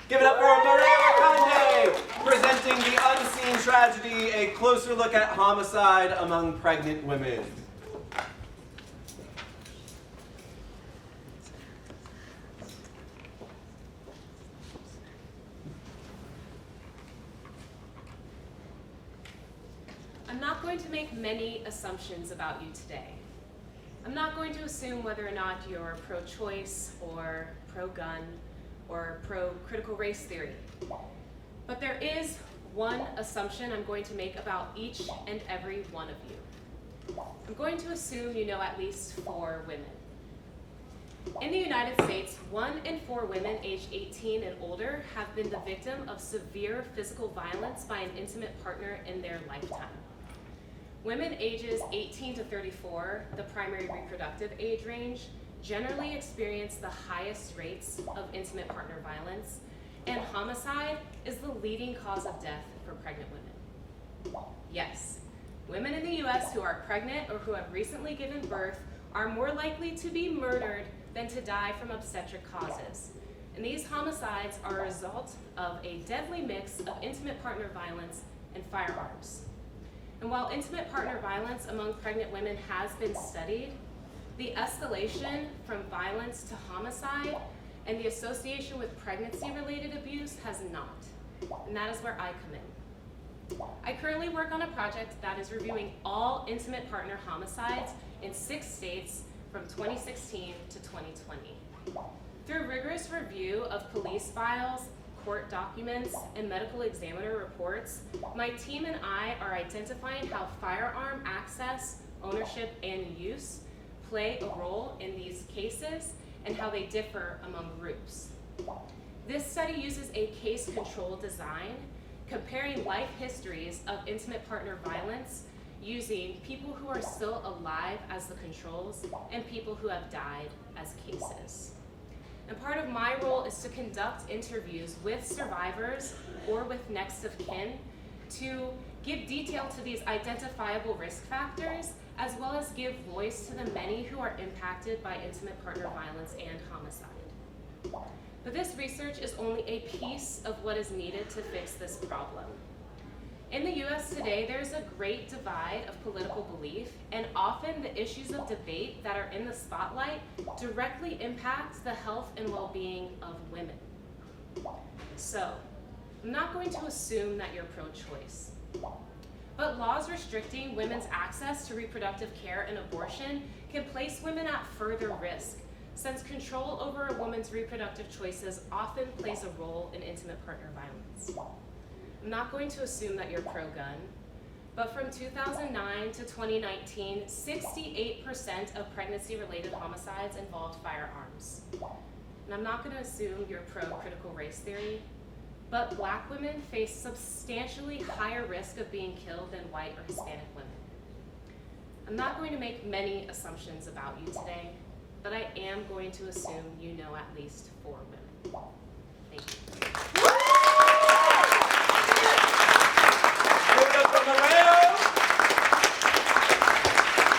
Give it up for Morayo Akande, presenting The Unseen Tragedy, a closer look at homicide among pregnant women. I'm not going to make many assumptions about you today. I'm not going to assume whether or not you're pro-choice or pro-gun or pro-critical race theory. But there is one assumption I'm going to make about each and every one of you. I'm going to assume you know at least 4 women. In the United States, 1 in 4 women aged 18 and older have been the victim of severe physical violence by an intimate partner in their lifetime. Women ages 18 to 34, the primary reproductive age range, generally experience the highest rates of intimate partner violence, and homicide is the leading cause of death for pregnant women. Yes, women in the US who are pregnant or who have recently given birth are more likely to be murdered than to die from obstetric causes. And these homicides are a result of a deadly mix of intimate partner violence and firearms. And while intimate partner violence among pregnant women has been studied, the escalation from violence to homicide and the association with pregnancy-related abuse has not. And that is where I come in. I currently work on a project that is reviewing all intimate partner homicides in 6 states from 2016 to 2020. Through rigorous review of police files, court documents, and medical examiner reports, my team and I are identifying how firearm access, ownership, and use play a role in these cases and how they differ among groups. This study uses a case control design, comparing life histories of intimate partner violence using people who are still alive as the controls and people who have died as cases. And part of my role is to conduct interviews with survivors or with next of kin to give detail to these identifiable risk factors, as well as give voice to the many who are impacted by intimate partner violence and homicide. But this research is only a piece of what is needed to fix this problem. In the US today, there's a great divide of political belief, and often the issues of debate that are in the spotlight directly impact the health and well-being of women. So, I'm not going to assume that you're pro-choice, but laws restricting women's access to reproductive care and abortion can place women at further risk, since control over a woman's reproductive choices often plays a role in intimate partner violence. I'm not going to assume that you're pro-gun, but from 2009 to 2019, 68% of pregnancy-related homicides involved firearms. And I'm not going to assume you're pro-critical race theory, but Black women face substantially higher risk of being killed than white or Hispanic women. I'm not going to make many assumptions about you today, but I am going to assume you know at least 4 women.